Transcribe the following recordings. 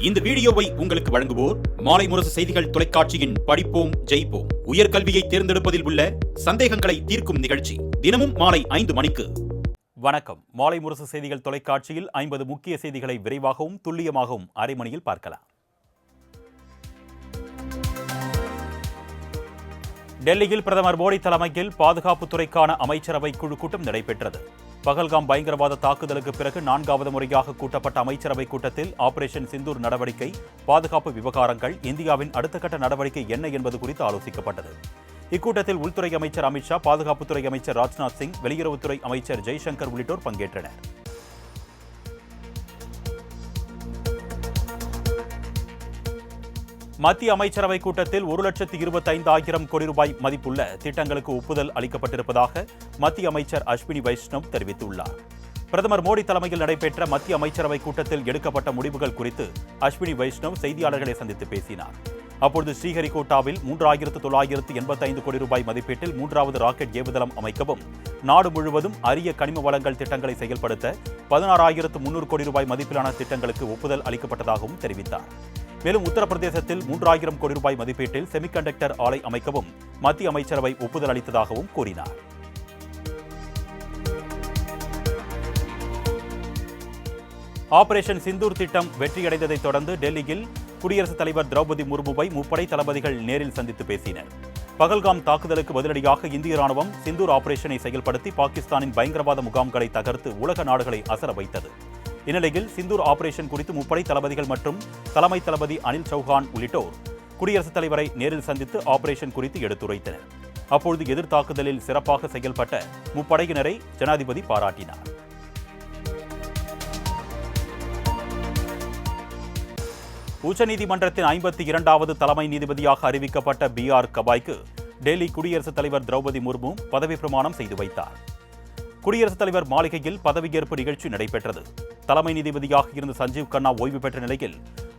இந்த வீடியோவை உங்களுக்கு வழங்குவோர் மாலை முரசு செய்திகள் தொலைக்காட்சியின் படிப்போம் ஜெயிப்போம் உயர்கல்வியை தேர்ந்தெடுப்பதில் உள்ள சந்தேகங்களை தீர்க்கும் நிகழ்ச்சி தினமும் மாலை 5 மணிக்கு. வணக்கம். மாலை முரசு செய்திகள் தொலைக்காட்சியில் 50 முக்கிய செய்திகளை விரைவாகவும் துல்லியமாகவும் அரை மணியில் பார்க்கலாம். டெல்லியில் பிரதமர் மோடி தலைமையில் பாதுகாப்புத்துறைக்கான அமைச்சரவை குழு கூட்டம் நடைபெற்றது. பகல்காம் பயங்கரவாத தாக்குதலுக்கு பிறகு 4வது முறையாக கூட்டப்பட்ட அமைச்சரவை கூட்டத்தில் ஆபரேஷன் சிந்தூர் நடவடிக்கை, பாதுகாப்பு விவகாரங்கள், இந்தியாவின் அடுத்த கட்ட நடவடிக்கை என்ன என்பது குறித்து ஆலோசிக்கப்பட்டது. இக்கூட்டத்தில் உள்துறை அமைச்சர் அமித்ஷா, பாதுகாப்புத்துறை அமைச்சர் ராஜ்நாத் சிங், வெளியுறவுத்துறை அமைச்சர் ஜெய்சங்கர் உள்ளிட்டோர் பங்கேற்றனர். மத்திய அமைச்சரவை கூட்டத்தில் 1,25,000 கோடி ரூபாய் மதிப்புள்ள திட்டங்களுக்கு ஒப்புதல் அளிக்கப்பட்டிருப்பதாக மத்திய அமைச்சர் அஸ்வினி வைஷ்ணவ் தெரிவித்துள்ளார். பிரதமர் மோடி தலைமையில் நடைபெற்ற மத்திய அமைச்சரவை கூட்டத்தில் எடுக்கப்பட்ட முடிவுகள் குறித்து அஸ்வினி வைஷ்ணவ் செய்தியாளர்களை சந்தித்து பேசினார். அப்பொழுது ஸ்ரீஹரிகோட்டாவில் 3,985 கோடி ரூபாய் மதிப்பீட்டில் 3வது ராக்கெட் ஏவுதளம் அமைக்கவும், நாடு முழுவதும் அரிய கனிம வளங்கள் திட்டங்களை செயல்படுத்த 16,300 கோடி ரூபாய் மதிப்பிலான திட்டங்களுக்கு ஒப்புதல் அளிக்கப்பட்டதாகவும் தெரிவித்தார். மேலும் உத்தரப்பிரதேசத்தில் 3,000 கோடி ரூபாய் மதிப்பீட்டில் செமிகண்டக்டர் ஆலை அமைக்கவும் மத்திய அமைச்சரவை ஒப்புதல் அளித்ததாகவும் கூறினார். ஆபரேஷன் சிந்தூர் திட்டம் வெற்றியடைந்ததைத் தொடர்ந்து டெல்லியில் குடியரசுத் தலைவர் திரௌபதி முர்முவை முப்படை தளபதிகள் நேரில் சந்தித்து பேசினர். பகல்காம் தாக்குதலுக்கு பதிலடியாக இந்திய ராணுவம் சிந்தூர் ஆபரேஷனை செயல்படுத்தி பாகிஸ்தானின் பயங்கரவாத முகாம்களை தகர்த்து உலக நாடுகளை அசர வைத்தது. இந்நிலையில் சிந்தூர் ஆபரேஷன் குறித்து முப்படை தளபதிகள் மற்றும் தலைமை தளபதி அனில் சௌஹான் உள்ளிட்டோர் குடியரசுத் தலைவரை நேரில் சந்தித்து ஆபரேஷன் குறித்து எடுத்துரைத்தனர். அப்பொழுது எதிர்த்தாக்குதலில் சிறப்பாக செயல்பட்ட முப்படையினரை ஜனாதிபதி பாராட்டினார். உச்சநீதிமன்றத்தின் 52வது தலைமை நீதிபதியாக அறிவிக்கப்பட்ட B.R. கபாய்க்கு டெல்லி குடியரசுத் தலைவர் திரௌபதி முர்மு பதவி பிரமாணம் செய்து வைத்தார். குடியரசுத் தலைவர் மாளிகையில் பதவியேற்பு நிகழ்ச்சி நடைபெற்றது. தலைமை நீதிபதியாக இருந்த சஞ்சீவ் கண்ணா ஓய்வு பெற்ற நிலையில்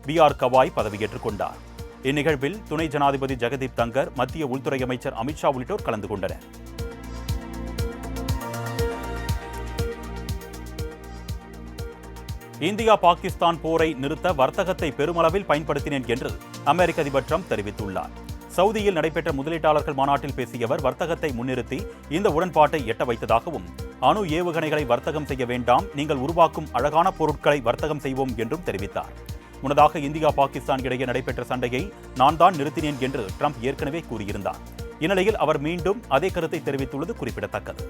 B.R. கபாய் பதவியேற்றுக் கொண்டார். இந்நிகழ்வில் துணை ஜனாதிபதி ஜெகதீப் தங்கர், மத்திய உள்துறை அமைச்சர் அமித்ஷா உள்ளிட்டோர் கலந்து கொண்டனர். இந்தியா பாகிஸ்தான் போரை நிறுத்த வர்த்தகத்தை பெருமளவில் பயன்படுத்தினேன் என்று அமெரிக்க அதிபர் ட்ரம்ப் தெரிவித்துள்ளார். சவுதியில் நடைபெற்ற முதலீட்டாளர்கள் மாநாட்டில் பேசிய அவர் வர்த்தகத்தை முன்னிறுத்தி இந்த உடன்பாட்டை எட்ட வைத்ததாகவும், அணு ஏவுகணைகளை வர்த்தகம் செய்ய வேண்டாம், நீங்கள் உருவாக்கும் அழகான பொருட்களை வர்த்தகம் செய்வோம் என்றும் தெரிவித்தார். முன்னதாக இந்தியா பாகிஸ்தான் இடையே நடைபெற்ற சண்டையை நான் தான் நிறுத்தினேன் என்று ட்ரம்ப் ஏற்கனவே கூறியிருந்தார். இந்நிலையில் அவர் மீண்டும் அதே கருத்தை தெரிவித்துள்ளது குறிப்பிடத்தக்கது.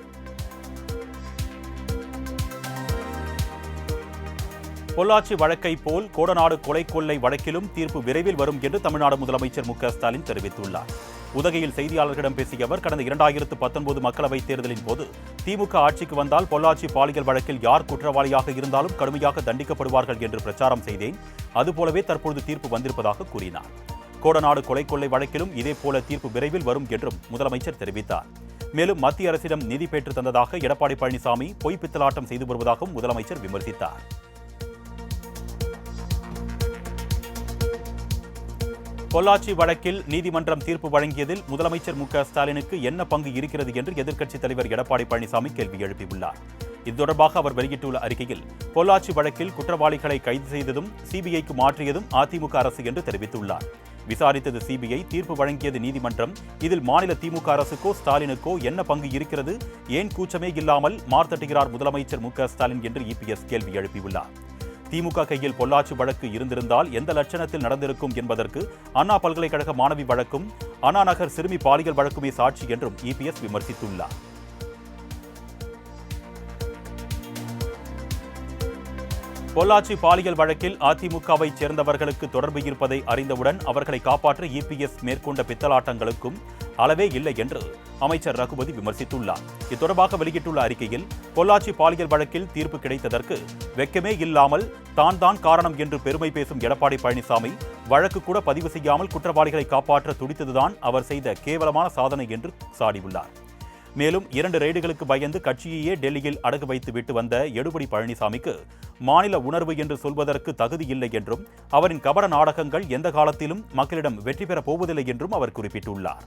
பொள்ளாச்சி வழக்கை போல் கோடநாடு கொலை கொள்ளை வழக்கிலும் தீர்ப்பு விரைவில் வரும் என்று தமிழ்நாடு முதலமைச்சர் மு.க. ஸ்டாலின் தெரிவித்துள்ளார். உதகையில் செய்தியாளர்களிடம் பேசிய அவர், கடந்த 2019 மக்களவைத் தேர்தலின் போது திமுக ஆட்சிக்கு வந்தால் பொள்ளாச்சி பாலியல் வழக்கில் யார் குற்றவாளியாக இருந்தாலும் கடுமையாக தண்டிக்கப்படுவார்கள் என்று பிரச்சாரம் செய்தேன். அதுபோலவே தற்பொழுது தீர்ப்பு வந்திருப்பதாக கூறினார். கோடநாடு கொலை கொள்ளை வழக்கிலும் இதேபோல தீர்ப்பு விரைவில் வரும் என்றும் முதலமைச்சர் தெரிவித்தார். மேலும் மத்திய அரசிடம் நிதி பெற்று தந்ததாக எடப்பாடி பழனிசாமி பொய் பித்தலாட்டம் செய்து வருவதாகவும் முதலமைச்சர் விமர்சித்தார். பொள்ளாச்சி வழக்கில் நீதிமன்றம் தீர்ப்பு வழங்கியதில் முதலமைச்சர் மு.க. ஸ்டாலினுக்கு என்ன பங்கு இருக்கிறது என்று எதிர்க்கட்சித் தலைவர் எடப்பாடி பழனிசாமி கேள்வி எழுப்பியுள்ளார். இது தொடர்பாக அவர் வெளியிட்டுள்ள அறிக்கையில், பொள்ளாச்சி வழக்கில் குற்றவாளிகளை கைது செய்ததும் சிபிஐக்கு மாற்றியதும் அதிமுக அரசு என்று தெரிவித்துள்ளார். விசாரித்தது சிபிஐ, தீர்ப்பு வழங்கியது நீதிமன்றம். இதில் மாநில திமுக அரசுக்கோ ஸ்டாலினுக்கோ என்ன பங்கு இருக்கிறது? ஏன் கூச்சமே இல்லாமல் மார்த்தட்டுகிறார் முதலமைச்சர் மு.க. ஸ்டாலின் என்று இபிஎஸ் கேள்வி எழுப்பியுள்ளார். திமுக கையில் பொள்ளாச்சி வழக்கு இருந்திருந்தால் எந்த லட்சணத்தில் நடந்திருக்கும் என்பதற்கு அண்ணா பல்கலைக்கழக மாணவி வழக்கும் அண்ணா நகர் சிறுமி பாலியல் வழக்குமே சாட்சி என்றும் இபிஎஸ் விமர்சித்துள்ளார். பொள்ளாச்சி பாலியல் வழக்கில் அதிமுகவை சேர்ந்தவர்களுக்கு தொடர்பு இருப்பதை அறிந்தவுடன் அவர்களை காப்பாற்ற இபிஎஸ் மேற்கொண்ட பித்தலாட்டங்களுக்கும் அளவே இல்லை என்று அமைச்சர் ரகுபதி விமர்சித்துள்ளார். இது தொடர்பாக வெளியிட்டுள்ள அறிக்கையில், பொள்ளாச்சி பாலியல் வழக்கில் தீர்ப்பு கிடைத்ததற்கு வெட்கமே இல்லாமல் தான் காரணம் என்று பெருமை பேசும் எடப்பாடி பழனிசாமி வழக்கு கூட பதிவு செய்யாமல் குற்றவாளிகளை காப்பாற்ற துடித்ததுதான் அவர் செய்த கேவலமான சாதனை என்று சாடியுள்ளார். மேலும் 2 ரெய்டுகளுக்கு பயந்து கட்சியையே டெல்லியில் அடகு வைத்து விட்டு வந்த எடப்பாடி பழனிசாமிக்கு மாநில உணர்வு என்று சொல்வதற்கு தகுதி இல்லை என்றும், அவரின் கபட நாடகங்கள் எந்த காலத்திலும் மக்களிடம் வெற்றி பெறப் போவதில்லை என்றும் அவர் குறிப்பிட்டுள்ளார்.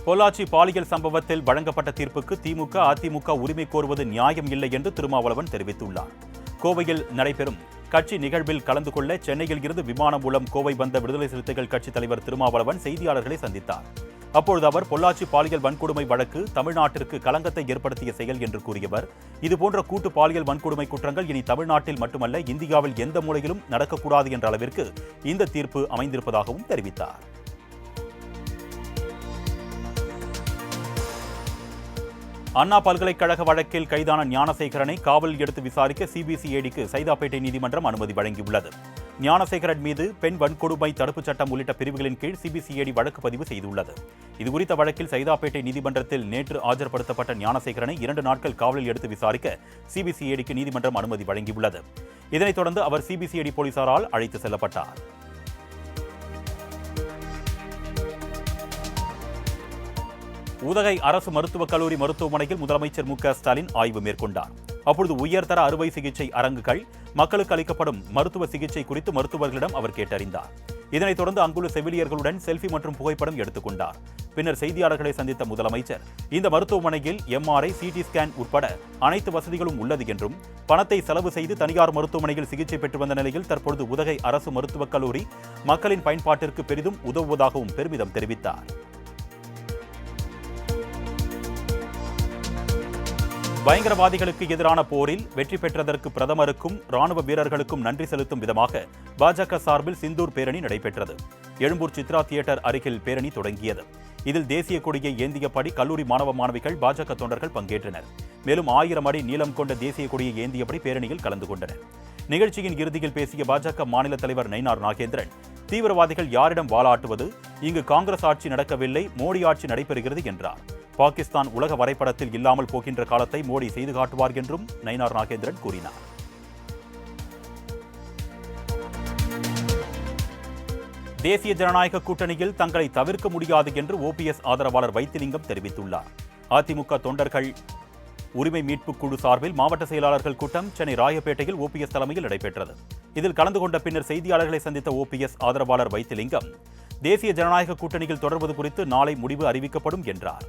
பொள்ளாச்சி பாலியல் சம்பவத்தில் வழங்கப்பட்ட தீர்ப்புக்கு திமுக, அதிமுக உரிமை கோருவது நியாயம் இல்லை என்று திருமாவளவன் தெரிவித்துள்ளார். கோவையில் நடைபெறும் கட்சி நிகழ்வில் கலந்து கொள்ள சென்னையில் இருந்து விமானம் மூலம் கோவை வந்த விடுதலை சிறுத்தைகள் கட்சித் தலைவர் திருமாவளவன் செய்தியாளர்களை சந்தித்தார். அப்பொழுது அவர் பொள்ளாச்சி பாலியல் வன்கொடுமை வழக்கு தமிழ்நாட்டிற்கு களங்கத்தை ஏற்படுத்திய செயல் என்று கூறியவர், இதுபோன்ற கூட்டு பாலியல் வன்கொடுமை குற்றங்கள் இனி தமிழ்நாட்டில் மட்டுமல்ல இந்தியாவில் எந்த மூலையிலும் நடக்கக்கூடாது என்ற அளவிற்கு இந்த தீர்ப்பு அமைந்திருப்பதாகவும் தெரிவித்தார். அண்ணா பல்கலைக்கழக வழக்கில் கைதான ஞானசேகரனை காவலில் எடுத்து விசாரிக்க சிபிசிஐடிக்கு சைதாப்பேட்டை நீதிமன்றம் அனுமதி வழங்கியுள்ளது. ஞானசேகரன் மீது பெண் வன்கொடுமை தடுப்புச் சட்டம் உள்ளிட்ட பிரிவுகளின் கீழ் சிபிசிஐடி வழக்கு பதிவு செய்துள்ளது. இதுகுறித்த வழக்கில் சைதாப்பேட்டை நீதிமன்றத்தில் நேற்று ஆஜர்படுத்தப்பட்ட ஞானசேகரனை 2 நாட்கள் காவலில் எடுத்து விசாரிக்க சிபிசிஐடிக்கு நீதிமன்றம் அனுமதி வழங்கியுள்ளது. இதனைத் தொடர்ந்து அவர் சிபிசிஐடி போலீசாரால் அழைத்து செல்லப்பட்டார். உதகை அரசு மருத்துவக் கல்லூரி மருத்துவமனையில் முதலமைச்சர் மு.க. ஸ்டாலின் ஆய்வு மேற்கொண்டார். அப்பொழுது உயர்தர அறுவை சிகிச்சை அரங்குகள், மக்களுக்கு அளிக்கப்படும் மருத்துவ சிகிச்சை குறித்து மருத்துவர்களிடம் அவர் கேட்டறிந்தார். இதனைத் தொடர்ந்து அங்குள்ள செவிலியர்களுடன் செல்ஃபி மற்றும் புகைப்படம் எடுத்துக் கொண்டார். பின்னர் செய்தியாளர்களை சந்தித்த முதலமைச்சர், இந்த மருத்துவமனையில் எம்ஆர்ஐ, சிடி ஸ்கேன் உட்பட அனைத்து வசதிகளும் உள்ளது என்றும், பணத்தை செலவு செய்து தனியார் மருத்துவமனையில் சிகிச்சை பெற்று வந்த நிலையில் தற்பொழுது உதகை அரசு மருத்துவக் கல்லூரி மக்களின் பயன்பாட்டிற்கு பெரிதும் உதவுவதாகவும் பெருமிதம் தெரிவித்தார். பயங்கரவாதிகளுக்கு எதிரான போரில் வெற்றி பெற்றதற்கு பிரதமருக்கும் ராணுவ வீரர்களுக்கும் நன்றி செலுத்தும் விதமாக பாஜக சார்பில் சிந்தூர் பேரணி நடைபெற்றது. எழும்பூர் சித்ரா தியேட்டர் அருகில் பேரணி தொடங்கியது. இதில் தேசிய கொடியை ஏந்தியபடி கல்லூரி மாணவ மாணவிகள், பாஜக தொண்டர்கள் பங்கேற்றனர். மேலும் 1000 அடி நீளம் கொண்ட தேசிய கொடியை ஏந்தியபடி பேரணியில் கலந்து கொண்டனர். நிகழ்ச்சியின் இறுதியில் பேசிய பாஜக மாநில தலைவர் நயினார் நாகேந்திரன், தீவிரவாதிகள் யாரிடம் வாலாட்டுவது? இங்கு காங்கிரஸ் ஆட்சி நடக்கவில்லை, மோடி ஆட்சி நடைபெறுகிறது என்றார். பாகிஸ்தான் உலக வரைபடத்தில் இல்லாமல் போகின்ற காலத்தை மோடி செய்து காட்டுவார் என்றும் நயினார் நாகேந்திரன் கூறினார். தேசிய ஜனநாயக கூட்டணியில் தங்களை தவிர்க்க முடியாது என்று ஓபிஎஸ் ஆதரவாளர் வைத்திலிங்கம் தெரிவித்துள்ளார். அதிமுக தொண்டர்கள் உரிமை மீட்பு குழு சார்பில் மாவட்ட செயலாளர்கள் கூட்டம் சென்னை ராயப்பேட்டையில் ஓபிஎஸ் தலைமையில் நடைபெற்றது. இதில் கலந்து கொண்ட பின்னர் செய்தியாளர்களை சந்தித்த ஓபிஎஸ் ஆதரவாளர் வைத்திலிங்கம், தேசிய ஜனநாயக கூட்டணியில் தொடர்வது குறித்து நாளை முடிவு அறிவிக்கப்படும் என்றார்.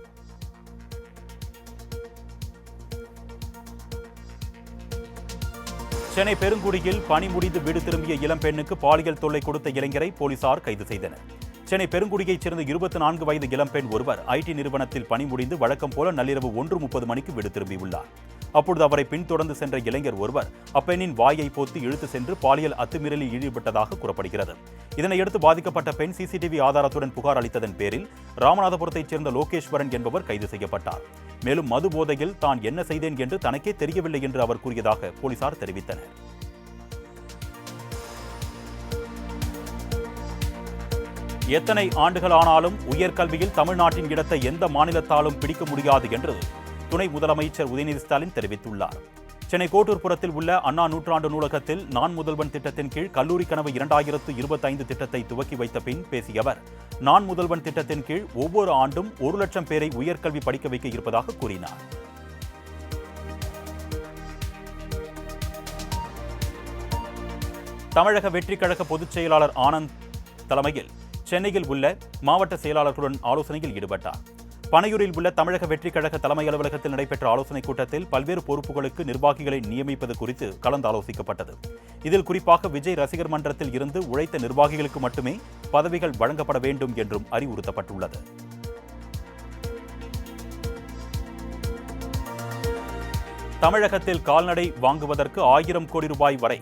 சென்னை பெருங்குடியில் பணி முடிந்து வீடு திரும்பிய இளம்பெண்ணுக்கு பாலியல் தொல்லை கொடுத்த இளைஞரை போலீசார் கைது செய்தனர். சென்னை பெருங்குடியைச் சேர்ந்த 24 வயது இளம்பெண் ஒருவர் ஐடி நிறுவனத்தில் பணி முடிந்து வழக்கம் போல நள்ளிரவு 1:30 மணிக்கு வீடு திரும்பியுள்ளார். அப்பொழுது அவரை பின்தொடர்ந்து சென்ற இளைஞர் ஒருவர் அப்பெண்ணின் வாயை போத்து இழுத்து சென்று பாலியல் அத்துமீறலில் ஈடுபட்டதாக கூறப்படுகிறது. இதனையடுத்து பாதிக்கப்பட்ட பெண் சிசிடிவி ஆதாரத்துடன் புகார் அளித்ததன் பேரில் ராமநாதபுரத்தைச் சேர்ந்த லோகேஸ்வரன் என்பவர் கைது செய்யப்பட்டார். மேலும் மது போதையில் தான் என்ன செய்தேன் என்று தனக்கே தெரியவில்லை என்று அவர் கூறியதாக போலீசார் தெரிவித்தனர். எத்தனை ஆண்டுகள் ஆனாலும் உயர்கல்வியில் தமிழ்நாட்டின் இடத்தை எந்த மாநிலத்தாலும் பிடிக்க முடியாது என்று துணை முதலமைச்சர் உதயநிதி ஸ்டாலின் தெரிவித்துள்ளார். சென்னை கோட்டூர்புரத்தில் உள்ள அண்ணா நூற்றாண்டு நூலகத்தில் நான் முதல்வன் திட்டத்தின் கீழ் கல்லூரி கனவு 2025 திட்டத்தை துவக்கி வைத்த பின் பேசிய அவர், நான் முதல்வன் திட்டத்தின் கீழ் ஒவ்வொரு ஆண்டும் 1 லட்சம் பேரை உயர்கல்வி படிக்க வைக்க இருப்பதாக கூறினார். தமிழக வெற்றிக் கழக பொதுச் செயலாளர் ஆனந்த் தலைமையில் சென்னையில் உள்ள மாவட்ட செயலாளர்களுடன் ஆலோசனையில் ஈடுபட்டார். பனையூரில் உள்ள தமிழக வெற்றிக் கழக தலைமை அலுவலகத்தில் நடைபெற்ற ஆலோசனைக் கூட்டத்தில் பல்வேறு பொறுப்புகளுக்கு நிர்வாகிகளை நியமிப்பது குறித்து கலந்தாலோசிக்கப்பட்டது. இதில் குறிப்பாக விஜய் ரசிகர் மன்றத்தில் இருந்து உழைத்த நிர்வாகிகளுக்கு மட்டுமே பதவிகள் வழங்கப்பட வேண்டும் என்றும் அறிவுறுத்தப்பட்டுள்ளது. தமிழகத்தில் கால்நடை வாங்குவதற்கு 1000 கோடி ரூபாய் வரை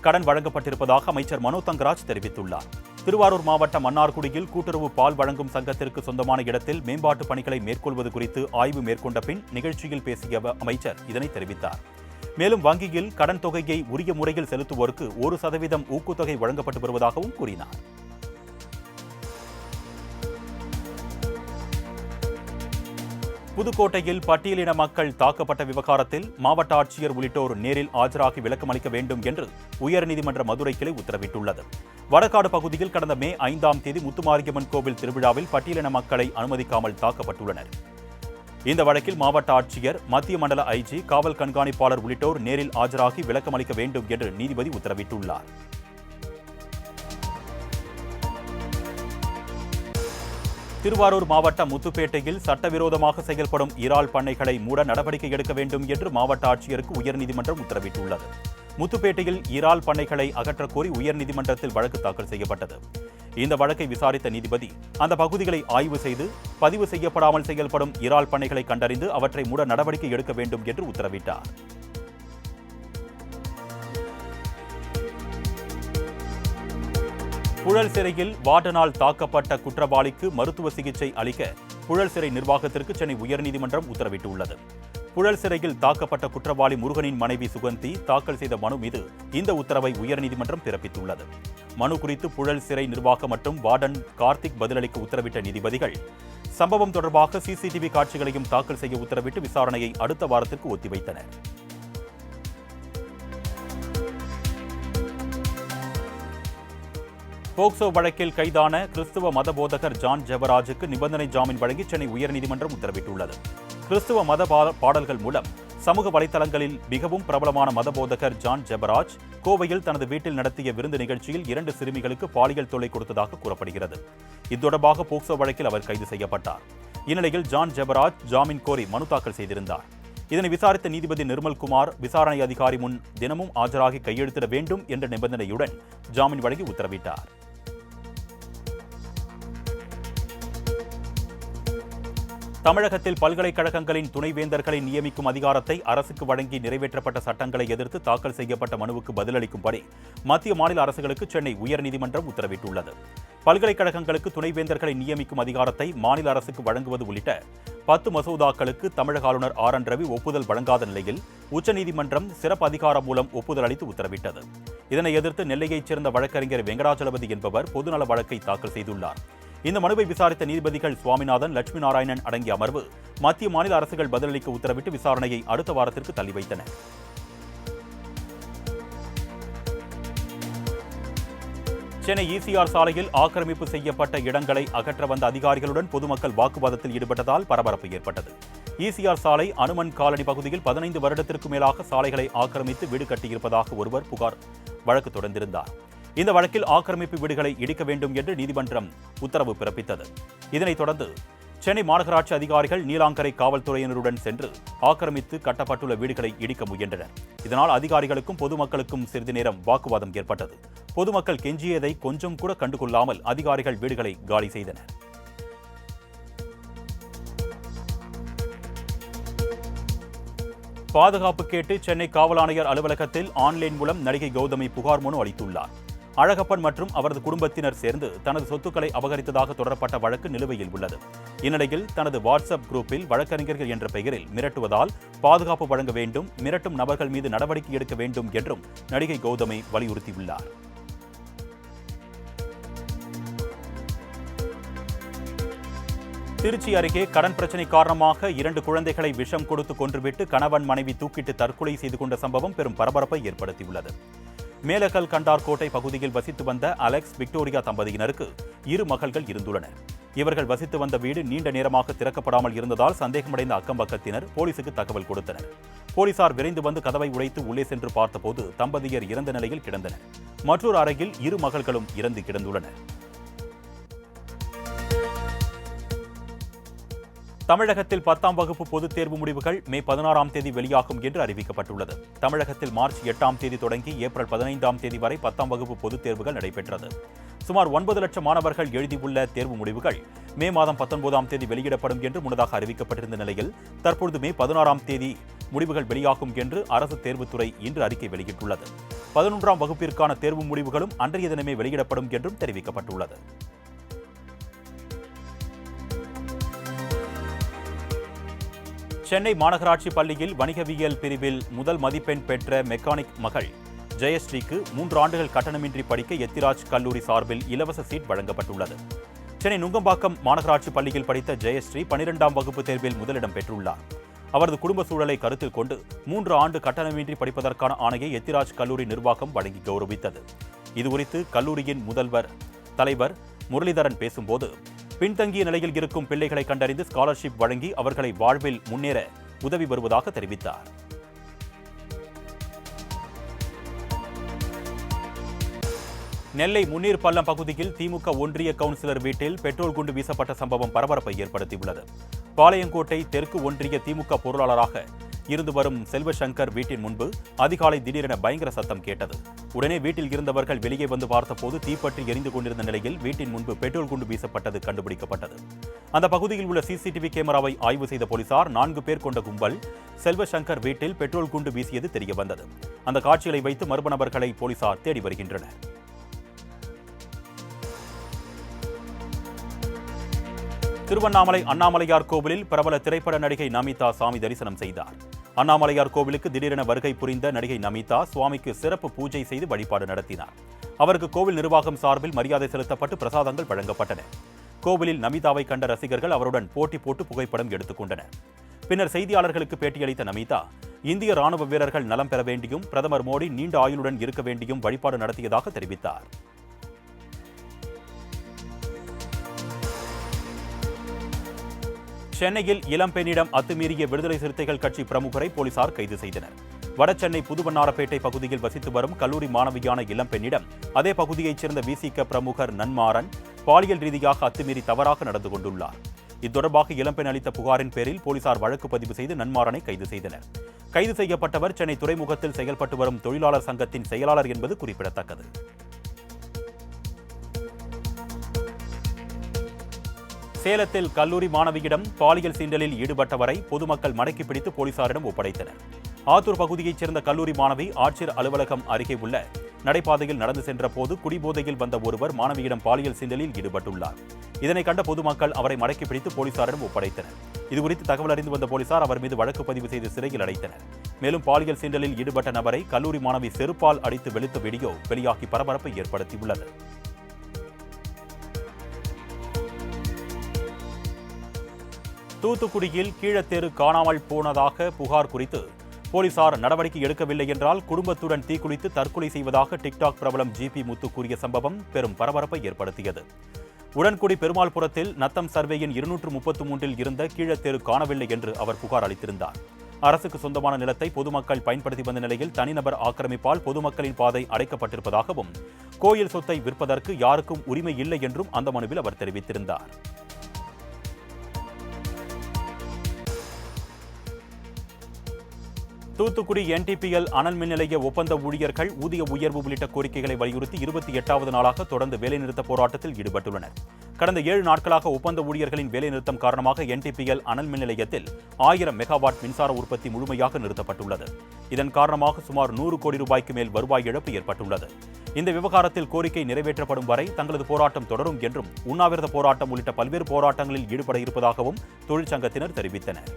கடன் வழங்கப்பட்டிருப்பதாக அமைச்சர் மனோ தங்கராஜ் தெரிவித்துள்ளார். திருவாரூர் மாவட்டம் மன்னார்குடியில் கூட்டுறவு பால் வழங்கும் சங்கத்திற்கு சொந்தமான இடத்தில் மேம்பாட்டு பணிகளை மேற்கொள்வது குறித்து ஆய்வு மேற்கொண்ட பின் நிகழ்ச்சியில் பேசிய அமைச்சர் இதனை தெரிவித்தார். மேலும் வங்கியில் கடன் தொகையை உரிய முறையில் செலுத்துவோருக்கு 1% ஊக்கத்தொகை வழங்கப்பட்டு வருவதாகவும் கூறினார். புதுக்கோட்டையில் பட்டியலின மக்கள் தாக்கப்பட்ட விவகாரத்தில் மாவட்ட ஆட்சியர் உள்ளிட்டோர் நேரில் ஆஜராகி விளக்கம் அளிக்க வேண்டும் என்று உயர்நீதிமன்ற மதுரை கிளை உத்தரவிட்டுள்ளது. வடகாடு பகுதியில் கடந்த மே 5ஆம் தேதி முத்துமாரியம்மன் கோவில் திருவிழாவில் பட்டியலின மக்களை அனுமதிக்காமல் தாக்கப்பட்டுள்ளனர். இந்த வழக்கில் மாவட்ட ஆட்சியர், மத்திய மண்டல ஐஜி, காவல் கண்காணிப்பாளர் உள்ளிட்டோர் நேரில் ஆஜராகி விளக்கம் அளிக்க வேண்டும் என்று நீதிபதி உத்தரவிட்டுள்ளார். திருவாரூர் மாவட்டம் முத்துப்பேட்டையில் சட்டவிரோதமாக செயல்படும் இறால் பண்ணைகளை மூட நடவடிக்கை எடுக்க வேண்டும் என்று மாவட்ட ஆட்சியருக்கு உயர்நீதிமன்றம் உத்தரவிட்டுள்ளது. முத்துப்பேட்டையில் இறால் பண்ணைகளை அகற்றக் கோரி உயர்நீதிமன்றத்தில் வழக்கு தாக்கல் செய்யப்பட்டது. இந்த வழக்கை விசாரித்த நீதிபதி அந்த பகுதிகளை ஆய்வு செய்து பதிவு செய்யப்படாமல் செயல்படும் இறால் பண்ணைகளை கண்டறிந்து அவற்றை மூட நடவடிக்கை எடுக்க வேண்டும் என்று உத்தரவிட்டார். புழல் சிறையில் வார்டனால் தாக்கப்பட்ட குற்றவாளிக்கு மருத்துவ சிகிச்சை அளிக்க புழல் சிறை நிர்வாகத்திற்கு சென்னை உயர்நீதிமன்றம் உத்தரவிட்டுள்ளது. புழல் சிறையில் தாக்கப்பட்ட குற்றவாளி முருகனின் மனைவி சுகந்தி தாக்கல் செய்த மனு மீது இந்த உத்தரவை உயர்நீதிமன்றம் பிறப்பித்துள்ளது. மனு குறித்து புழல் சிறை நிர்வாகம் மற்றும் வார்டன் கார்த்திக் பதிலளிக்க உத்தரவிட்ட நீதிபதிகள் சம்பவம் தொடர்பாக சிசிடிவி காட்சிகளையும் தாக்கல் செய்ய உத்தரவிட்டு விசாரணையை அடுத்த வாரத்திற்கு ஒத்திவைத்தனர். போக்சோ வழக்கில் கைதான கிறிஸ்துவ மத போதகர் ஜான் ஜெபராஜுக்கு நிபந்தனை ஜாமீன் வழங்கி சென்னை உயர்நீதிமன்றம் உத்தரவிட்டுள்ளது. கிறிஸ்துவ மத பாடல்கள் மூலம் சமூக வலைதளங்களில் மிகவும் பிரபலமான மத போதகர் ஜான் ஜெபராஜ் கோவையில் தனது வீட்டில் நடத்திய விருந்து நிகழ்ச்சியில் 2 சிறுமிகளுக்கு பாலியல் தொல்லை கொடுத்ததாக கூறப்படுகிறது. இது தொடர்பாக போக்சோ வழக்கில் அவர் கைது செய்யப்பட்டார். இந்நிலையில் ஜான் ஜெபராஜ் ஜாமீன் கோரி மனு தாக்கல் செய்திருந்தார். இதனை விசாரித்த நீதிபதி நிர்மல்குமார் விசாரணை அதிகாரி முன் தினமும் ஆஜராகி கையெழுத்திட வேண்டும் என்ற நிபந்தனையுடன் ஜாமீன் வழங்கி உத்தரவிட்டார். தமிழகத்தில் பல்கலைக்கழகங்களின் துணைவேந்தர்களை நியமிக்கும் அதிகாரத்தை அரசுக்கு வழங்கி நிறைவேற்றப்பட்ட சட்டங்களை எதிர்த்து தாக்கல் செய்யப்பட்ட மனுவுக்கு பதிலளிக்கும்படி மத்திய மாநில அரசுகளுக்கு சென்னை உயர்நீதிமன்றம் உத்தரவிட்டுள்ளது. பல்கலைக்கழகங்களுக்கு துணைவேந்தர்களை நியமிக்கும் அதிகாரத்தை மாநில அரசுக்கு வழங்குவது உள்ளிட்ட 10 மசோதாக்களுக்கு தமிழக ஆளுநர் ஆர்.என். ரவி ஒப்புதல் வழங்காத நிலையில் உச்சநீதிமன்றம் சிறப்பு அதிகாரம் மூலம் ஒப்புதல் அளித்து உத்தரவிட்டது. இதனை எதிர்த்து நெல்லையைச் சேர்ந்த வழக்கறிஞர் வெங்கடாச்சலபதி என்பவர் பொதுநல வழக்கை தாக்கல் செய்துள்ளார். இந்த மனுவை விசாரித்த நீதிபதிகள் சுவாமிநாதன், லட்சுமி நாராயணன் அடங்கிய அமர்வு மத்திய மாநில அரசுகள் பதிலளிக்க உத்தரவிட்டு விசாரணையை அடுத்த வாரத்திற்கு தள்ளி வைத்தனர். சென்னை ஈசிஆர் சாலையில் ஆக்கிரமிப்பு செய்யப்பட்ட இடங்களை அகற்ற வந்த அதிகாரிகளுடன் பொதுமக்கள் வாக்குவாதத்தில் ஈடுபட்டதால் பரபரப்பு ஏற்பட்டது. ஈசிஆர் சாலை அனுமன் காலனி பகுதியில் 15 வருடத்திற்கு மேலாக சாலைகளை ஆக்கிரமித்து வீடு கட்டியிருப்பதாக ஒருவர் புகார் வழக்கு தொடர்ந்திருந்தார். இந்த வழக்கில் ஆக்கிரமிப்பு வீடுகளை இடிக்க வேண்டும் என்று நீதிமன்றம் உத்தரவு பிறப்பித்தது. இதனைத் தொடர்ந்து சென்னை மாநகராட்சி அதிகாரிகள் நீலாங்கரை காவல்துறையினருடன் சென்று ஆக்கிரமித்து கட்டப்பட்டுள்ள வீடுகளை இடிக்க முயன்றனர். இதனால் அதிகாரிகளுக்கும் பொதுமக்களுக்கும் சிறிது நேரம் வாக்குவாதம் ஏற்பட்டது. பொதுமக்கள் கெஞ்சியதை கொஞ்சம் கூட கண்டுகொள்ளாமல் அதிகாரிகள் வீடுகளை காலி செய்தனர். பாதுகாப்பு கேட்டு சென்னை காவல் ஆணையர் அலுவலகத்தில் ஆன்லைன் மூலம் நடிகை கௌதமி புகார் மனு அளித்துள்ளார். அழகப்பன் மற்றும் அவரது குடும்பத்தினர் சேர்ந்து தனது சொத்துக்களை அபகரித்ததாக தொடரப்பட்ட வழக்கு நிலுவையில் உள்ளது. இந்நிலையில் தனது வாட்ஸ்அப் குரூப்பில் வழக்கறிஞர்கள் என்ற பெயரில் மிரட்டுவதால் பாதுகாப்பு வழங்க வேண்டும், மிரட்டும் நபர்கள் மீது நடவடிக்கை எடுக்க வேண்டும் என்றும் நடிகை கௌதமி வலியுறுத்தியுள்ளார். திருச்சி அருகே கடன் பிரச்சினை காரணமாக 2 குழந்தைகளை விஷம் கொடுத்து கொன்றுவிட்டு கணவன் மனைவி தூக்கிட்டு தற்கொலை செய்து கொண்ட சம்பவம் பெரும் பரபரப்பை ஏற்படுத்தியுள்ளது. மேலக்கல் கண்டார் கோட்டை பகுதியில் வசித்து வந்த அலெக்ஸ், விக்டோரியா தம்பதியினருக்கு 2 மகள்கள் இருந்துள்ளனர். இவர்கள் வசித்து வந்த வீடு நீண்ட நேரமாக திறக்கப்படாமல் இருந்ததால் சந்தேகமடைந்த அக்கம்பக்கத்தினர் போலீசுக்கு தகவல் கொடுத்தனர். போலீசார் விரைந்து வந்து கதவை உடைத்து உள்ளே சென்று பார்த்தபோது தம்பதியர் இறந்த நிலையில் கிடந்தனர். மற்றொரு அறையில் 2 மகள்களும் இறந்து கிடந்துள்ளனர். தமிழகத்தில் 10ஆம் வகுப்பு பொதுத் தேர்வு முடிவுகள் மே 16ஆம் தேதி வெளியாகும் என்று அறிவிக்கப்பட்டுள்ளது. தமிழகத்தில் மார்ச் 8ஆம் தேதி தொடங்கி ஏப்ரல் 15ஆம் தேதி வரை 10ஆம் வகுப்பு பொதுத் தேர்வுகள் நடைபெற்றது. சுமார் 9 லட்சம் மாணவர்கள் எழுதியுள்ள தேர்வு முடிவுகள் மே மாதம் 19ஆம் தேதி வெளியிடப்படும் என்று முன்னதாக அறிவிக்கப்பட்டிருந்த நிலையில் தற்பொழுது மே 16ஆம் தேதி முடிவுகள் வெளியாகும் என்று அரசு தேர்வுத்துறை இன்று அறிக்கை வெளியிட்டுள்ளது. 11ஆம் வகுப்பிற்கான தேர்வு முடிவுகளும் அன்றைய தினமே வெளியிடப்படும் என்றும் தெரிவிக்கப்பட்டுள்ளது. சென்னை மாநகராட்சி பள்ளியில் வணிகவியல் பிரிவில் முதல் மதிப்பெண் பெற்ற மெக்கானிக் மகள் ஜெயஸ்ரீக்கு 3 ஆண்டுகள் கட்டணமின்றி படிக்க எத்திராஜ் கல்லூரி சார்பில் இலவச சீட் வழங்கப்பட்டுள்ளது. சென்னை நுங்கம்பாக்கம் மாநகராட்சி பள்ளியில் படித்த ஜெயஸ்ரீ 12ஆம் வகுப்பு தேர்வில் முதலிடம் பெற்றுள்ளார். அவரது குடும்ப சூழலை கருத்தில் கொண்டு 3 ஆண்டு கட்டணமின்றி படிப்பதற்கான ஆணையை எத்திராஜ் கல்லூரி நிர்வாகம் வழங்கி கௌரவித்தது. இதுகுறித்து கல்லூரியின் தலைவர் முரளிதரன் பேசும்போது, பின்தங்கிய நிலையில் இருக்கும் பிள்ளைகளை கண்டறிந்து ஸ்காலர்ஷிப் வழங்கி அவர்களை வாழ்வில் முன்னேற உதவி வருவதாக தெரிவித்தார். நெல்லை முன்னீர் பள்ளம் பகுதியில் திமுக ஒன்றிய கவுன்சிலர் வீட்டில் பெட்ரோல் குண்டு வீசப்பட்ட சம்பவம் பரபரப்பை ஏற்படுத்தியுள்ளது. பாளையங்கோட்டை தெற்கு ஒன்றிய திமுக பொருளாளராக இருந்து வரும் செல்வசங்கர் வீட்டின் முன்பு அதிகாலை திடீரென பயங்கர சத்தம் கேட்டது. உடனே வீட்டில் இருந்தவர்கள் வெளியே வந்து பார்த்தபோது தீப்பற்றி எரிந்து கொண்டிருந்த நிலையில் வீட்டின் முன்பு பெட்ரோல் குண்டு வீசப்பட்டது கண்டுபிடிக்கப்பட்டது. அந்த பகுதியில் உள்ள சிசிடிவி கேமராவை ஆய்வு செய்த போலீசார் 4 பேர் கொண்ட கும்பல் செல்வசங்கர் வீட்டில் பெட்ரோல் குண்டு வீசியது தெரியவந்தது. அந்த காட்சிகளை வைத்து மர்ம நபர்களை போலீசார் தேடி வருகின்றனர். திருவண்ணாமலை அண்ணாமலையார் கோவிலில் பிரபல திரைப்பட நடிகை நமிதா சாமி தரிசனம் செய்தார். அண்ணாமலையார் கோவிலுக்கு திடீரென வருகை புரிந்த நடிகை நமிதா சுவாமிக்கு சிறப்பு பூஜை செய்து வழிபாடு நடத்தினார். அவருக்கு கோவில் நிர்வாகம் சார்பில் மரியாதை செலுத்தப்பட்டு பிரசாதங்கள் வழங்கப்பட்டன. கோவிலில் நமிதாவை கண்ட ரசிகர்கள் அவருடன் போட்டி போட்டு புகைப்படம் எடுத்துக் கொண்டனர். பின்னர் செய்தியாளர்களுக்கு பேட்டியளித்த நமிதா, இந்திய ராணுவ வீரர்கள் நலம் பெற வேண்டியும் பிரதமர் மோடி நீண்ட ஆயுளுடன் இருக்க வேண்டியும் வழிபாடு நடத்தியதாக தெரிவித்தார். சென்னையில் இளம்பெண்ணிடம் அத்துமீறிய விடுதலை சிறுத்தைகள் கட்சி பிரமுகரை போலீசார் கைது செய்தனர். வடசென்னை புதுவண்ணாரப்பேட்டை பகுதியில் வசித்து வரும் கல்லூரி மாணவியான இளம்பெண்ணிடம் அதே பகுதியைச் சேர்ந்த விசிக பிரமுகர் நன்மாறன் பாலியல் ரீதியாக அத்துமீறி தவறாக நடந்து கொண்டுள்ளார். இத்தொடர்பாக இளம்பெண் அளித்த புகாரின் பேரில் போலீசார் வழக்கு பதிவு செய்து நன்மாறனை கைது செய்தனர். கைது செய்யப்பட்டவர் சென்னை துறைமுகத்தில் செயல்பட்டு வரும் தொழிலாளர் சங்கத்தின் செயலாளர் என்பது குறிப்பிடத்தக்கது. சேலத்தில் கல்லூரி மாணவியிடம் பாலியல் சீண்டலில் ஈடுபட்டவரை பொதுமக்கள் மடக்கி பிடித்து போலீசாரிடம் ஒப்படைத்தனர். ஆத்தூர் பகுதியைச் சேர்ந்த கல்லூரி மாணவி ஆட்சியர் அலுவலகம் அருகே உள்ள நடைபாதையில் நடந்து சென்ற போது குடிபோதையில் வந்த ஒருவர் மாணவியிடம் பாலியல் சீண்டலில் ஈடுபட்டுள்ளார். இதனை கண்ட பொதுமக்கள் அவரை மடக்கி பிடித்து போலீசாரிடம் ஒப்படைத்தனர். இதுகுறித்து தகவல் அறிந்து வந்த போலீசார் அவர் மீது வழக்கு பதிவு செய்து சிறையில் அடைத்தனர். மேலும் பாலியல் சீண்டலில் ஈடுபட்ட நபரை கல்லூரி மாணவி செருப்பால் அடித்து வெளுத்த வீடியோ வெளியாகி பரபரப்பை ஏற்படுத்தியுள்ளது. தூத்துக்குடியில் கீழத்தெரு காணாமல் போனதாக புகார் குறித்து போலீசார் நடவடிக்கை எடுக்கவில்லை என்றால் குடும்பத்துடன் தீக்குளித்து தற்கொலை செய்வதாக டிக்டாக் பிரபலம் ஜிபி முத்து கூறிய சம்பவம் பெரும் பரபரப்பை ஏற்படுத்தியது. உடன்குடி பெருமாள்புரத்தில் நத்தம் சர்வேயின் 233 இருந்த கீழத்தெரு காணவில்லை என்று அவர் புகார் அளித்திருந்தார். அரசுக்கு சொந்தமான நிலத்தை பொதுமக்கள் பயன்படுத்தி வந்த நிலையில் தனிநபர் ஆக்கிரமிப்பால் பொதுமக்களின் பாதை அடைக்கப்பட்டிருப்பதாகவும் கோயில் சொத்தை விற்பதற்கு யாருக்கும் உரிமை இல்லை என்றும் அந்த மனுவில் அவர் தெரிவித்திருந்தார். தூத்துக்குடி NTPL அனல் மின் நிலைய ஒப்பந்த ஊழியர்கள் ஊதிய உயர்வு உள்ளிட்ட கோரிக்கைகளை வலியுறுத்தி 28வது நாளாக தொடர்ந்து வேலைநிறுத்த போராட்டத்தில் ஈடுபட்டுள்ளனர். கடந்த 7 நாட்களாக ஒப்பந்த ஊழியர்களின் வேலைநிறுத்தம் காரணமாக NTPL அனல் மின் நிலையத்தில் 1000 மெகாவாட் மின்சார உற்பத்தி முழுமையாக நிறுத்தப்பட்டுள்ளது. இதன் காரணமாக சுமார் 100 கோடி ரூபாய்க்கு மேல் வருவாய் இழப்பு ஏற்பட்டுள்ளது. இந்த விவகாரத்தில் கோரிக்கை நிறைவேற்றப்படும் வரை தங்களது போராட்டம் தொடரும் என்றும் உண்ணாவிரத போராட்டம் உள்ளிட்ட பல்வேறு போராட்டங்களில் ஈடுபட இருப்பதாகவும் தொழிற்சங்கத்தினர் தெரிவித்தனர்.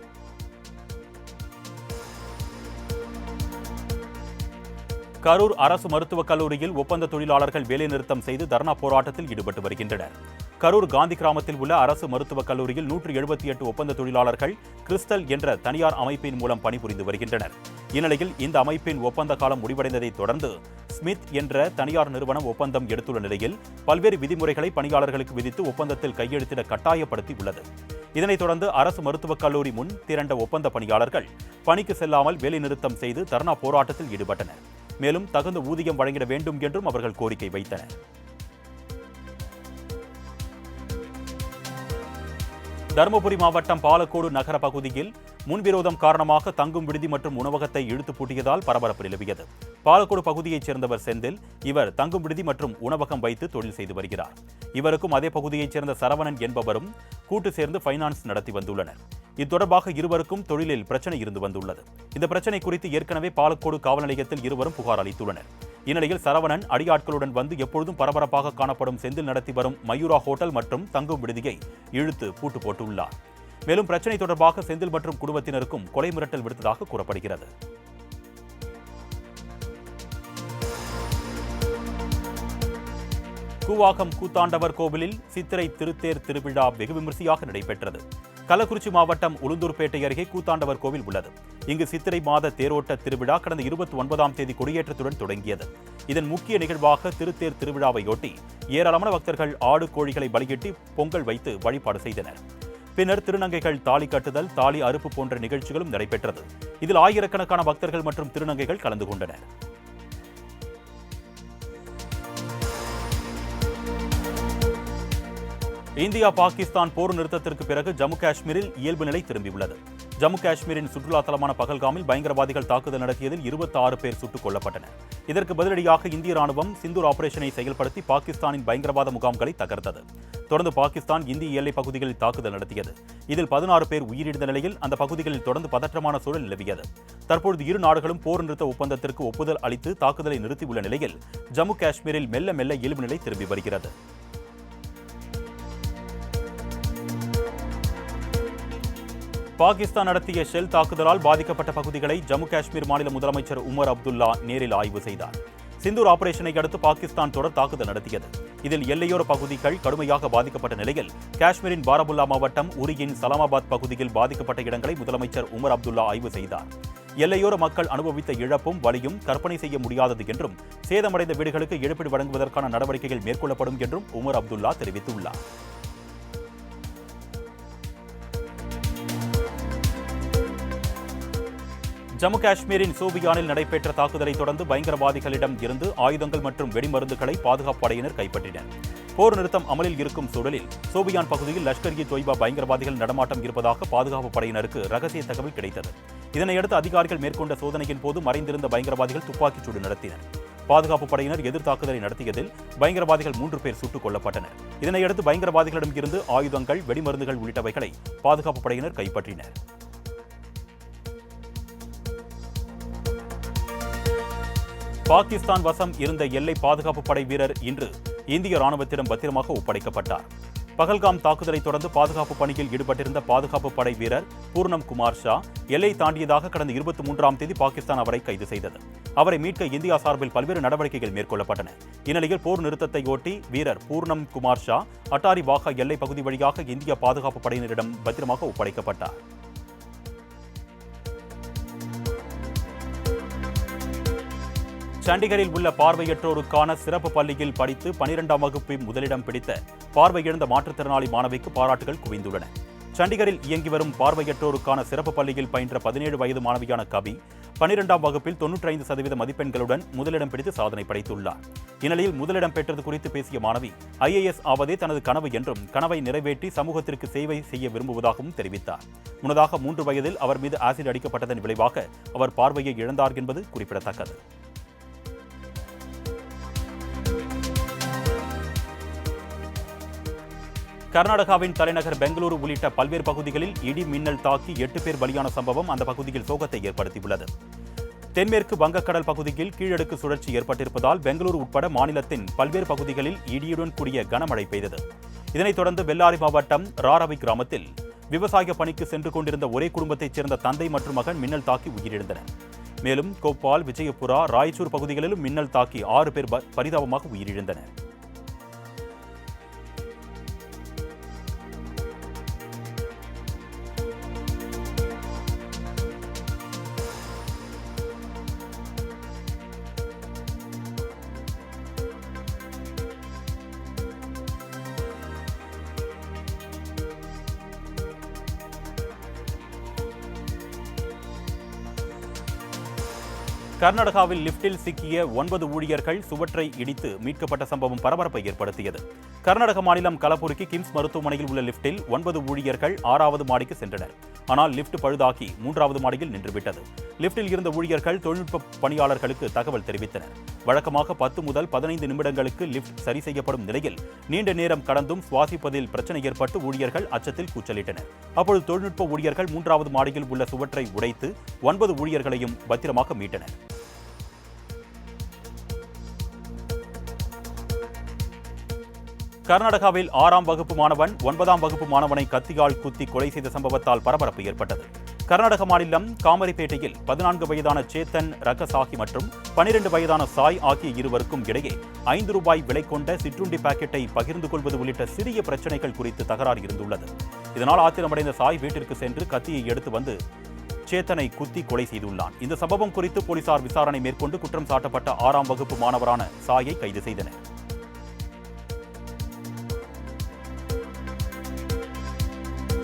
கரூர் அரசு மருத்துவக் கல்லூரியில் ஒப்பந்த தொழிலாளர்கள் வேலைநிறுத்தம் செய்து தர்ணா போராட்டத்தில் ஈடுபட்டு வருகின்றனர். கரூர் காந்தி கிராமத்தில் உள்ள அரசு மருத்துவக் கல்லூரியில் 178 ஒப்பந்த தொழிலாளர்கள் கிறிஸ்டல் என்ற தனியார் அமைப்பின் மூலம் பணிபுரிந்து வருகின்றனர். இந்நிலையில் இந்த அமைப்பின் ஒப்பந்த காலம் முடிவடைந்ததை தொடர்ந்து ஸ்மித் என்ற தனியார் நிறுவனம் ஒப்பந்தம் எடுத்துள்ள நிலையில் பல்வேறு விதிமுறைகளை பணியாளர்களுக்கு விதித்து ஒப்பந்தத்தில் கையெழுத்திட கட்டாயப்படுத்தி உள்ளது. இதனைத் தொடர்ந்து அரசு மருத்துவக் கல்லூரி முன் திரண்ட ஒப்பந்த பணியாளர்கள் பணிக்கு செல்லாமல் வேலைநிறுத்தம் செய்து தர்ணா போராட்டத்தில் ஈடுபட்டனர். மேலும் தகுந்த ஊதியம் வழங்கிட வேண்டும் என்றும் அவர்கள் கோரிக்கை வைத்தனர். தருமபுரி மாவட்டம் பாலக்கோடு நகர பகுதியில் முன்விரோதம் காரணமாக தங்கும் விடுதி மற்றும் உணவகத்தை இழுத்து பூட்டியதால் பரபரப்பு நிலவியது. பாலக்கோடு பகுதியைச் சேர்ந்தவர் செந்தில். இவர் தங்கும் விடுதி மற்றும் உணவகம் வைத்து தொழில் செய்து வருகிறார். இவருக்கும் அதே பகுதியைச் சேர்ந்த சரவணன் என்பவரும் கூட்டு சேர்ந்து ஃபைனான்ஸ் நடத்தி வந்துள்ளனர். இத்தொடர்பாக இருவருக்கும் தொழிலில் பிரச்சனை இருந்து வந்துள்ளது. இந்த பிரச்சனை குறித்து ஏற்கனவே பாலக்கோடு காவல் நிலையத்தில் இருவரும் புகார் அளித்துள்ளனர். இந்நிலையில் சரவணன் அடியாட்களுடன் வந்து எப்பொழுதும் பரபரப்பாக காணப்படும் செந்தில் நடத்தி வரும் மயூரா ஹோட்டல் மற்றும் தங்கும் விடுதியை இழுத்து பூட்டு போட்டுள்ளார். மேலும் பிரச்சனை தொடர்பாக செந்தில் மற்றும் குடும்பத்தினருக்கும் கொலை மிரட்டல் விடுத்ததாக கூறப்படுகிறது. கூவாகம் கூத்தாண்டவர் கோவிலில் சித்திரை திருத்தேர் திருவிழா வெகு விமரிசையாக நடைபெற்றது. கள்ளக்குறிச்சி மாவட்டம் உளுந்தூர்பேட்டை அருகே கூத்தாண்டவர் கோவில் உள்ளது. இங்கு சித்திரை மாத தேரோட்ட திருவிழா கடந்த 29ஆம் தேதி கொடியேற்றத்துடன் தொடங்கியது. இதன் முக்கிய நிகழ்வாக திருத்தேர் திருவிழாவையொட்டி ஏராளமான பக்தர்கள் ஆடு கோழிகளை பலியிட்டு பொங்கல் வைத்து வழிபாடு செய்தனர். பின்னர் திருநங்கைகள் தாலி கட்டுதல், தாலி அறுப்பு போன்ற நிகழ்ச்சிகளும் நடைபெற்றது. இதில் ஆயிரக்கணக்கான பக்தர்கள் மற்றும் திருநங்கைகள் கலந்து கொண்டனர். இந்தியா பாகிஸ்தான் போர் நிறுத்தத்திற்கு பிறகு ஜம்மு காஷ்மீரில் இயல்பு நிலை திரும்பியுள்ளது. ஜம்மு காஷ்மீரின் சுற்றுலா தலமான பகல்காமில் பயங்கரவாதிகள் தாக்குதல் நடத்தியதில் 26 பேர் சுட்டுக் கொல்லப்பட்டனர். இதற்கு பதிலடியாக இந்திய ராணுவம் சிந்தூர் ஆபரேஷனை செயல்படுத்தி பாகிஸ்தானின் பயங்கரவாத முகாம்களை தகர்த்தது. தொடர்ந்து பாகிஸ்தான் இந்திய எல்லைப் பகுதிகளில் தாக்குதல் நடத்தியது. இதில் 16 பேர் உயிரிழந்த நிலையில் அந்த பகுதிகளில் தொடர்ந்து பதற்றமான சூழல் நிலவியது. தற்பொழுது இரு நாடுகளும் போர் நிறுத்த ஒப்பந்தத்திற்கு ஒப்புதல் அளித்து தாக்குதலை நிறுத்தியுள்ள நிலையில் ஜம்மு காஷ்மீரில் மெல்ல மெல்ல இயல்பு நிலை திரும்பி வருகிறது. பாகிஸ்தான் நடத்திய ஷெல் தாக்குதலால் பாதிக்கப்பட்ட பகுதிகளை ஜம்மு காஷ்மீர் மாநில முதலமைச்சர் உமர் அப்துல்லா நேரில் ஆய்வு செய்தார். சிந்தூர் ஆபரேஷனை அடுத்து பாகிஸ்தான் தொடர் தாக்குதல் நடத்தியது. இதில் எல்லையோர பகுதிகள் கடுமையாக பாதிக்கப்பட்ட நிலையில் காஷ்மீரின் பாராமுல்லா மாவட்டம் உரியின் சலாமாபாத் பகுதியில் பாதிக்கப்பட்ட இடங்களை முதலமைச்சர் உமர் அப்துல்லா ஆய்வு செய்தார். எல்லையோர மக்கள் அனுபவித்த இழப்பும் வலியும் கற்பனை செய்ய முடியாதது என்றும் சேதமடைந்த வீடுகளுக்கு இழப்பீடு வழங்குவதற்கான நடவடிக்கைகள் மேற்கொள்ளப்படும் என்றும் உமர் அப்துல்லா தெரிவித்துள்ளார். ஜம்மு காஷ்மீரின் சோபியானில் நடைபெற்ற தாக்குதலை தொடர்ந்து பயங்கரவாதிகளிடம் இருந்து ஆயுதங்கள் மற்றும் வெடிமருந்துகளை பாதுகாப்பு படையினர் கைப்பற்றினர். போர் நிறுத்தம் அமலில் இருக்கும் சூழலில் சோபியான் பகுதியில் லஷ்கர்-இ-தொய்பா பயங்கரவாதிகள் நடமாட்டம் இருப்பதாக பாதுகாப்பு படையினருக்கு ரகசிய தகவல் கிடைத்தது. இதனையடுத்து அதிகாரிகள் மேற்கொண்ட சோதனையின் போது மறைந்திருந்த பயங்கரவாதிகள் துப்பாக்கிச்சூடு நடத்தினர். பாதுகாப்பு படையினர் எதிர் தாக்குதலை நடத்தியதில் பயங்கரவாதிகள் 3 பேர் சுட்டுக் கொல்லப்பட்டனர். இதனையடுத்து பயங்கரவாதிகளிடம் இருந்து ஆயுதங்கள், வெடிமருந்துகள் உள்ளிட்டவைகளை பாதுகாப்பு படையினர் கைப்பற்றினர். பாகிஸ்தான் வசம் இருந்த எல்லை பாதுகாப்பு படை வீரர் இன்று இந்திய ராணுவத்திடம் பத்திரமாக ஒப்படைக்கப்பட்டார். பகல்காம் தாக்குதலை தொடர்ந்து பாதுகாப்பு பணியில் ஈடுபட்டிருந்த பாதுகாப்பு படை வீரர் பூர்ணம் குமார் ஷா எல்லை தாண்டியதாக கடந்த 23ஆம் தேதி பாகிஸ்தான் அவரை கைது செய்தது. அவரை மீட்க இந்தியா சார்பில் பல்வேறு நடவடிக்கைகள் மேற்கொள்ளப்பட்டன. இந்நிலையில் போர் நிறுத்தத்தை ஒட்டி வீரர் பூர்ணம் குமார் ஷா அட்டாரி வாகா எல்லை பகுதி வழியாக இந்திய பாதுகாப்பு படையினரிடம் பத்திரமாக ஒப்படைக்கப்பட்டார். சண்டிகரில் உள்ள பார்வையற்றோருக்கான சிறப்பு பள்ளியில் படித்து 12ஆம் வகுப்பில் முதலிடம் பிடித்த பார்வையிழந்த மாற்றுத்திறனாளி மாணவிக்கு பாராட்டுகள் குவிந்துள்ளன. சண்டிகரில் இயங்கி வரும் பார்வையற்றோருக்கான சிறப்பு பள்ளியில் பயின்ற 17 வயது மாணவியான கவி 12ஆம் வகுப்பில் 95% மதிப்பெண்களுடன் முதலிடம் பிடித்து சாதனை படைத்துள்ளார். இந்நிலையில் முதலிடம் பெற்றது குறித்து பேசிய மாணவி IAS ஆவதே தனது கனவு என்றும் கனவை நிறைவேற்றி சமூகத்திற்கு சேவை செய்ய விரும்புவதாகவும் தெரிவித்தார். முன்னதாக 3 வயதில் அவர் மீது ஆசிட் அடிக்கப்பட்டதன் விளைவாக அவர் பார்வையை இழந்தார் என்பது குறிப்பிடத்தக்கது. கர்நாடகாவின் தலைநகர் பெங்களூரு உள்ளிட்ட பல்வேறு பகுதிகளில் இடி மின்னல் தாக்கி 8 பேர் பலியான சம்பவம் அந்த பகுதியில் சோகத்தை ஏற்படுத்தியுள்ளது. தென்மேற்கு வங்கக்கடல் பகுதியில் கீழடுக்கு சுழற்சி ஏற்பட்டிருப்பதால் பெங்களூரு உட்பட மாநிலத்தின் பல்வேறு பகுதிகளில் இடியுடன் கூடிய கனமழை பெய்தது. இதனைத் தொடர்ந்து பெல்லாரி மாவட்டம் ராரவி கிராமத்தில் விவசாய பணிக்கு சென்று கொண்டிருந்த ஒரே குடும்பத்தைச் சேர்ந்த தந்தை மற்றும் மகன் மின்னல் தாக்கி உயிரிழந்தனர். மேலும் கோப்பால், விஜயபுரா, ராய்ச்சூர் பகுதிகளிலும் மின்னல் தாக்கி 6 பேர் பரிதாபமாக உயிரிழந்தனர். கர்நாடகாவில் லிப்டில் சிக்கிய 9 ஊழியர்கள் சுவற்றை இடித்து மீட்கப்பட்ட சம்பவம் பரபரப்பை ஏற்படுத்தியது. கர்நாடக மாநிலம் கலபுர்கி கிம்ஸ் மருத்துவமனையில் உள்ள லிப்டில் 9 ஊழியர்கள் 6வது மாடிக்கு சென்றனர். ஆனால் லிப்ட் பழுதாகி 3வது மாடியில் நின்றுவிட்டது. லிப்டில் இருந்த ஊழியர்கள் தொழில்நுட்ப பணியாளர்களுக்கு தகவல் தெரிவித்தனர். வழக்கமாக 10 முதல் 15 நிமிடங்களுக்கு லிப்ட் சரி செய்யப்படும் நிலையில் நீண்ட நேரம் கடந்தும் சுவாசிப்பதில் பிரச்சனை ஏற்பட்டு ஊழியர்கள் அச்சத்தில் கூச்சலிட்டனர். அப்பொழுது தொழில்நுட்ப ஊழியர்கள் 3வது மாடியில் உள்ள சுவற்றை உடைத்து 9 ஊழியர்களையும் பத்திரமாக மீட்டனர். கர்நாடகாவில் 6ஆம் வகுப்பு மாணவன் 9ஆம் வகுப்பு மாணவனை கத்தியால் குத்தி கொலை செய்த சம்பவத்தால் பரபரப்பு ஏற்பட்டது. கர்நாடக மாநிலம் காமரிப்பேட்டையில் 14 வயதான சேத்தன் ரக்கசாகி மற்றும் 12 வயதான சாய் ஆகிய இருவருக்கும் இடையே 5 ரூபாய் விலை கொண்ட சிற்றுண்டி பாக்கெட்டை பகிர்ந்து கொள்வது உள்ளிட்ட சிறிய பிரச்சனைகள் குறித்து தகராறு இருந்துள்ளது. இதனால் ஆத்திரமடைந்த சாய் வீட்டிற்கு சென்று கத்தியை எடுத்து வந்து சேத்தனை குத்தி கொலை செய்துள்ளான். இந்த சம்பவம் குறித்து போலீசார் விசாரணை மேற்கொண்டு குற்றம் சாட்டப்பட்ட 6ஆம் வகுப்பு மாணவரான சாயை கைது செய்தனர்.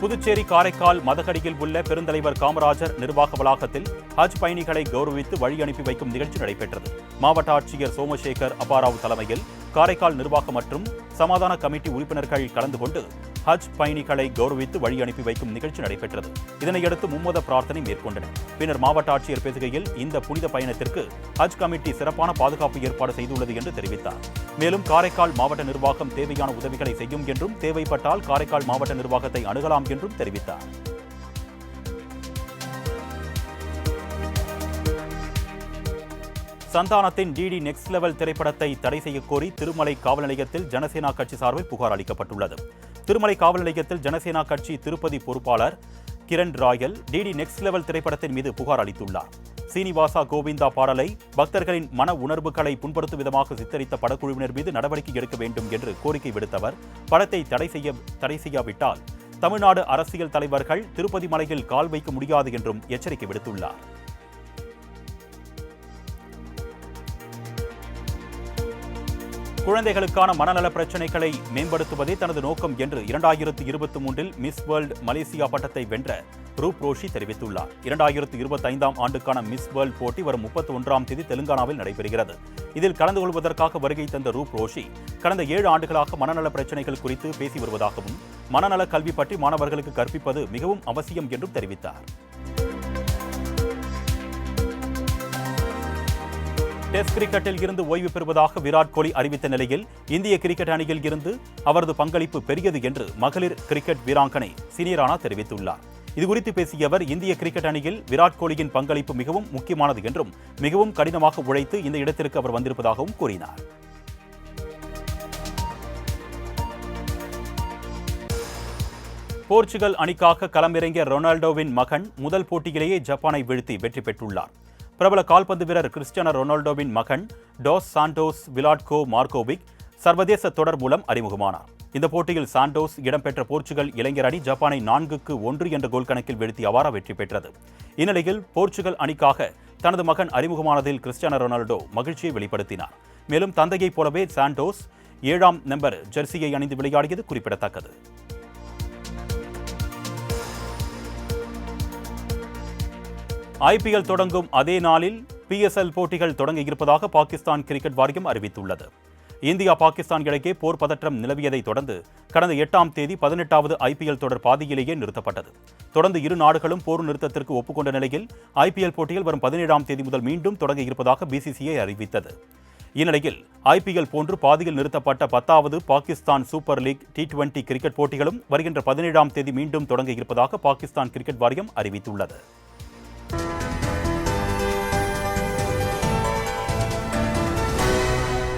புதுச்சேரி காரைக்கால் மதகடியில் உள்ள பெருந்தலைவர் காமராஜர் நிர்வாக வளாகத்தில் ஹஜ் பயணிகளை கௌரவித்து வழி அனுப்பி வைக்கும் நிகழ்ச்சி நடைபெற்றது. மாவட்ட ஆட்சியர் சோமசேகர் அப்பாராவ் தலைமையில் காரைக்கால் நிர்வாகம் மற்றும் சமாதான கமிட்டி உறுப்பினர்கள் கலந்து கொண்டு ஹஜ் பயணிகளை கௌரவித்து வழி அனுப்பி வைக்கும் நிகழ்ச்சி நடைபெற்றது. இதனையடுத்து மும்மத பிரார்த்தனை மேற்கொண்டனர். பின்னர் மாவட்ட ஆட்சியர் பேசுகையில் இந்த புனித பயணத்திற்கு ஹஜ் கமிட்டி சிறப்பான பாதுகாப்பு ஏற்பாடு செய்துள்ளது என்று தெரிவித்தார். மேலும் காரைக்கால் மாவட்ட நிர்வாகம் தேவையான உதவிகளை செய்யும் என்றும் தேவைப்பட்டால் காரைக்கால் மாவட்ட நிர்வாகத்தை அணுகலாம் என்றும் தெரிவித்தார். சந்தானத்தின் டிடி நெக்ஸ்ட் லெவல் திரைப்படத்தை தடை செய்யக்கோரி திருமலை காவல் நிலையத்தில் ஜனசேனா கட்சி சார்பில் புகார் அளிக்கப்பட்டுள்ளது. திருமலை காவல் நிலையத்தில் ஜனசேனா கட்சி திருப்பதி பொறுப்பாளர் Kiran Royal DD next level திரைப்படத்தின் மீது புகார் அளித்துள்ளார். சீனிவாசா கோவிந்தா பாடலை பக்தர்களின் மன உணர்வுகளை புண்படுத்தும் விதமாக சித்தரித்த படக்குழுவினர் மீது நடவடிக்கை எடுக்க வேண்டும் என்று கோரிக்கை விடுத்தவர், படத்தை தடை செய்யாவிட்டால் தமிழ்நாடு அரசியல் தலைவர்கள் திருப்பதி மலையில் கால் வைக்க முடியாது என்றும் எச்சரிக்கை விடுத்துள்ளார். குழந்தைகளுக்கான மனநல பிரச்சினைகளை மேம்படுத்துவதே தனது நோக்கம் என்று 2023 மிஸ் வேர்ல்ட் மலேசியா பட்டத்தை வென்ற ரூப் ரோஷி தெரிவித்துள்ளார். 2025 ஆண்டுக்கான மிஸ் வேர்ல்ட் போட்டி வரும் 31ஆம் தேதி தெலுங்கானாவில் நடைபெறுகிறது. இதில் கலந்து கொள்வதற்காக வருகை தந்த ரூப் ரோஷி கடந்த 7 ஆண்டுகளாக மனநல பிரச்சினைகள் குறித்து பேசி வருவதாகவும் மனநல கல்வி பற்றி மாணவர்களுக்கு கற்பிப்பது மிகவும் அவசியம் என்றும் தெரிவித்தார். டெஸ்ட் கிரிக்கெட்டில் இருந்து ஓய்வு பெறுவதாக விராட் கோலி அறிவித்த நிலையில் இந்திய கிரிக்கெட் அணியில் இருந்து அவரது பங்களிப்பு பெரியது என்று மகளிர் கிரிக்கெட் வீராங்கனை சினி ராணா தெரிவித்துள்ளார். இதுகுறித்து பேசிய அவர், இந்திய கிரிக்கெட் அணியில் விராட் கோலியின் பங்களிப்பு மிகவும் முக்கியமானது என்றும் மிகவும் கடினமாக உழைத்து இந்த இடத்திற்கு அவர் வந்திருப்பதாகவும் கூறினார். போர்ச்சுகல் அணிக்காக களமிறங்கிய ரொனால்டோவின் மகன் முதல் போட்டியிலேயே ஜப்பானை வீழ்த்தி வெற்றி பெற்றுள்ளார். பிரபல கால்பந்து வீரர் கிறிஸ்டியானோ ரொனால்டோவின் மகன் டோஸ் சாண்டோஸ் விலாட்கோ மார்கோவிக் சர்வதேச தொடர் மூலம் அறிமுகமானார். இந்த போட்டியில் சாண்டோஸ் இடம்பெற்ற போர்ச்சுகல் இளைஞர் அணி ஜப்பானை 4-1 என்ற கோல் கணக்கில் வீழ்த்தி அபார வெற்றி பெற்றது. இந்நிலையில் போர்ச்சுகல் அணிக்காக தனது மகன் அறிமுகமானதில் கிறிஸ்டியானோ ரொனால்டோ மகிழ்ச்சியை வெளிப்படுத்தினார். மேலும் தந்தையைப் போலவே சாண்டோஸ் 7ஆம் நம்பர் ஜெர்சியை அணிந்து விளையாடியது குறிப்பிடத்தக்கது. IPL தொடங்கும் அதே நாளில் PSL போட்டிகள் தொடங்க இருப்பதாக பாகிஸ்தான் கிரிக்கெட் வாரியம் அறிவித்துள்ளது. இந்தியா பாகிஸ்தான் இடையே போர் பதற்றம் நிலவியதை தொடர்ந்து கடந்த 8ஆம் தேதி 18வது IPL தொடர் பாதியிலேயே நிறுத்தப்பட்டது. தொடர்ந்து இரு நாடுகளும் போர் நிறுத்தத்திற்கு ஒப்புக்கொண்ட நிலையில் IPL போட்டிகள் வரும் 17ஆம் தேதி முதல் மீண்டும் தொடங்க இருப்பதாக BCCI அறிவித்தது. இந்நிலையில் IPL போன்று பாதியில் நிறுத்தப்பட்ட 10வது Pakistan super league T20 cricket போட்டிகளும் வருகின்ற 17ஆம் தேதி மீண்டும் தொடங்க இருப்பதாக பாகிஸ்தான் கிரிக்கெட் வாரியம் அறிவித்துள்ளது.